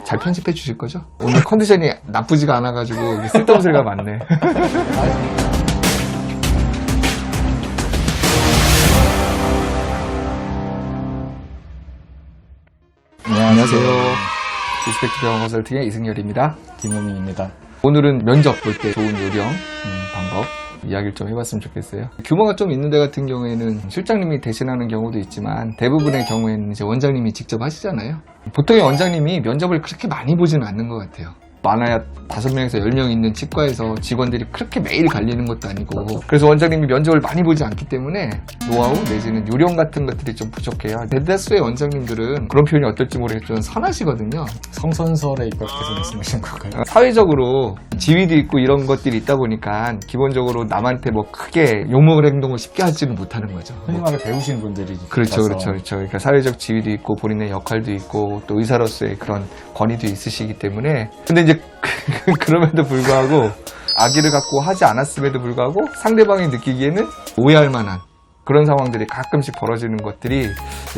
잘 편집해 주실 거죠? 오늘 컨디션이 나쁘지가 않아가지고 이게 쓸데없는 소리가 많네. 안녕하세요. 리스펙트 병원 컨설팅의 이승열입니다. 김호민입니다. 오늘은 면접 볼 때 좋은 요령, 방법 이야기를 좀 해봤으면 좋겠어요. 규모가 좀 있는 데 같은 경우에는 실장님이 대신하는 경우도 있지만 대부분의 경우에는 이제 원장님이 직접 하시잖아요. 보통의 원장님이 면접을 그렇게 많이 보지는 않는 것 같아요. 많아야 5명에서 10명 있는 치과에서 직원들이 그렇게 매일 갈리는 것도 아니고, 그래서 원장님이 면접을 많이 보지 않기 때문에 노하우 내지는 요령 같은 것들이 좀 부족해요. 대다수의 원장님들은 그런 표현이 어떨지 모르겠지만 선하시거든요. 성선설에 입각해서 말씀하신 건가요? 사회적으로 지위도 있고 이런 것들이 있다 보니까 기본적으로 남한테 뭐 크게 욕먹을 행동을 쉽게 하지는 못하는 거죠. 흔히 말해 배우신 분들이 그렇죠. 그러니까 사회적 지위도 있고 본인의 역할도 있고 또 의사로서의 그런 권위도 있으시기 때문에. 근데 이제 그럼에도 불구하고 악의를 갖고 하지 않았음에도 불구하고 상대방이 느끼기에는 오해할 만한 그런 상황들이 가끔씩 벌어지는 것들이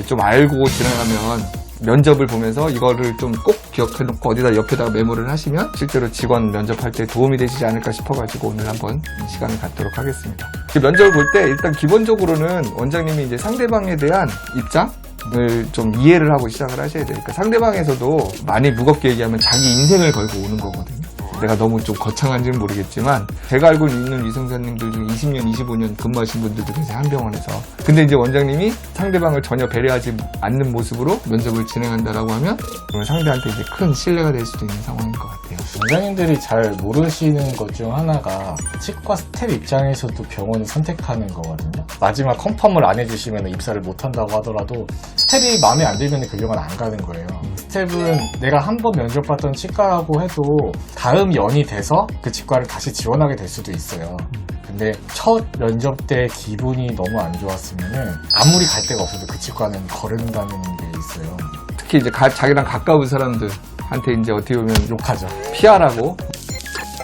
좀 알고 지나가면, 면접을 보면서 이거를 좀 꼭 기억해놓고 어디다 옆에다가 메모를 하시면 실제로 직원 면접할 때 도움이 되시지 않을까 싶어가지고 오늘 한번 시간을 갖도록 하겠습니다. 면접을 볼 때 일단 기본적으로는 원장님이 이제 상대방에 대한 입장을 좀 이해를 하고 시작을 하셔야 돼요. 그러니까 상대방에서도 많이 무겁게 얘기하면 자기 인생을 걸고 오는 거거든요. 내가 너무 좀 거창한지는 모르겠지만 제가 알고 있는 위생사님들 중에 20년, 25년 근무하신 분들도 계세요, 한 병원에서. 근데 이제 원장님이 상대방을 전혀 배려하지 않는 모습으로 면접을 진행한다라고 하면 그러면 상대한테 이제 큰 신뢰가 될 수도 있는 상황인 것 같아요. 원장님들이 잘 모르시는 것 중 하나가 치과 스텝 입장에서도 병원을 선택하는 거거든요. 마지막 컨펌을 안 해주시면 입사를 못 한다고 하더라도 스텝이 마음에 안 들면 그 병원 안 가는 거예요. 스텝은 내가 한 번 면접 봤던 치과라고 해도 다음 연이 돼서 그 치과를 다시 지원하게 될 수도 있어요. 근데 첫 면접 때 기분이 너무 안 좋았으면은 아무리 갈 데가 없어도 그 치과는 거른다는 게 있어요. 특히 이제 자기랑 가까운 사람들한테 이제 어떻게 보면 욕하죠. 피하라고.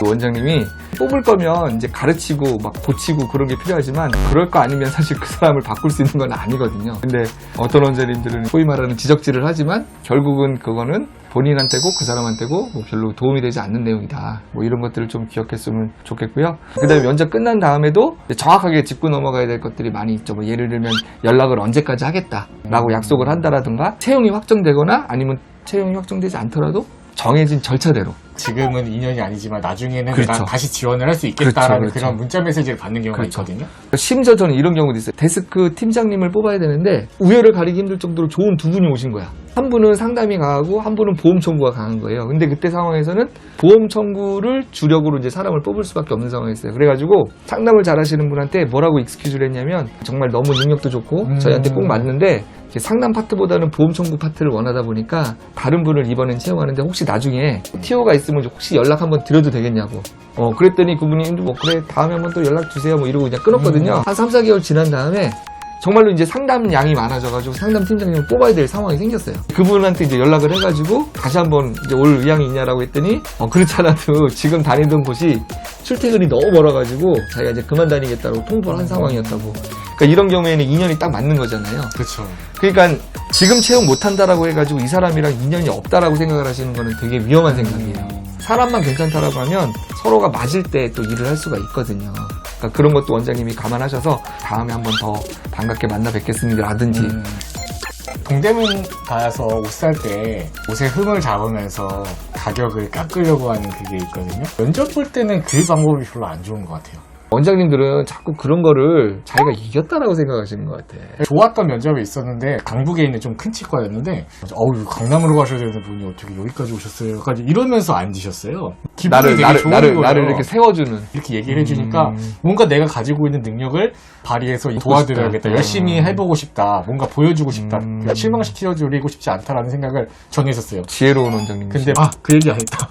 원장님이 뽑을 거면 이제 가르치고 막 고치고 그런 게 필요하지만 그럴 거 아니면 사실 그 사람을 바꿀 수 있는 건 아니거든요. 근데 어떤 원장님들은 소위 말하는 지적질을 하지만 결국은 그거는 본인한테고 그 사람한테고 뭐 별로 도움이 되지 않는 내용이다. 뭐 이런 것들을 좀 기억했으면 좋겠고요. 그 다음에 면접 끝난 다음에도 정확하게 짚고 넘어가야 될 것들이 많이 있죠. 뭐 예를 들면 연락을 언제까지 하겠다라고 약속을 한다라든가, 채용이 확정되거나 아니면 채용이 확정되지 않더라도 정해진 절차대로. 지금은 2년이 아니지만 나중에는 그렇죠. 내가 다시 지원을 할 수 있겠다라는 그렇죠. 그런 문자 메시지를 받는 경우가 그렇죠. 있거든요. 심지어 저는 이런 경우도 있어요. 데스크 팀장님을 뽑아야 되는데 우열을 가리기 힘들 정도로 좋은 두 분이 오신 거야. 한 분은 상담이 강하고 한 분은 보험 청구가 강한 거예요. 근데 그때 상황에서는 보험 청구를 주력으로 이제 사람을 뽑을 수밖에 없는 상황이었어요. 그래가지고 상담을 잘하시는 분한테 뭐라고 익스큐즈를 했냐면, 정말 너무 능력도 좋고 저희한테 꼭 맞는데 상담 파트보다는 보험 청구 파트를 원하다 보니까 다른 분을 이번엔 채용하는데 혹시 나중에 TO가 있으면 혹시 연락 한번 드려도 되겠냐고. 그랬더니 그분이 뭐 그래 다음에 한번 또 연락 주세요 뭐 이러고 그냥 끊었거든요. 한 3, 4개월 지난 다음에 정말로 이제 상담 양이 많아져가지고 상담 팀장님을 뽑아야 될 상황이 생겼어요. 그분한테 이제 연락을 해가지고 다시 한번 이제 올 의향이 있냐라고 했더니 그렇지 않아도 지금 다니던 곳이 출퇴근이 너무 멀어가지고 자기가 이제 그만 다니겠다고 통보를 한 상황이었다고. 그러니까 이런 경우에는 인연이 딱 맞는 거잖아요. 그렇죠. 그러니까 지금 채용 못한다라고 해가지고 이 사람이랑 인연이 없다라고 생각을 하시는 거는 되게 위험한 생각이에요. 사람만 괜찮다라고 하면 서로가 맞을 때 또 일을 할 수가 있거든요. 그러니까 그런 것도 원장님이 감안하셔서 다음에 한번 더 반갑게 만나 뵙겠습니다 라든지. 동대문 가서 옷 살 때 옷의 흠을 잡으면서 가격을 깎으려고 하는 그게 있거든요. 면접 볼 때는 그 방법이 별로 안 좋은 것 같아요. 원장님들은 자꾸 그런 거를 자기가 이겼다라고 생각하시는 것 같아. 좋았던 면접이 있었는데 강북에 있는 좀 큰 치과였는데 강남으로 가셔야 되는 분이 어떻게 여기까지 오셨어요? 이러면서 앉으셨어요. 나를 나를 이렇게 세워주는. 이렇게 얘기를 해주니까 뭔가 내가 가지고 있는 능력을 발휘해서 도와드려야겠다. 열심히 해보고 싶다. 뭔가 보여주고 싶다. 실망시켜드리고 싶지 않다라는 생각을 전에 했었어요. 지혜로운 원장님. 근데 그 얘기 안 했다.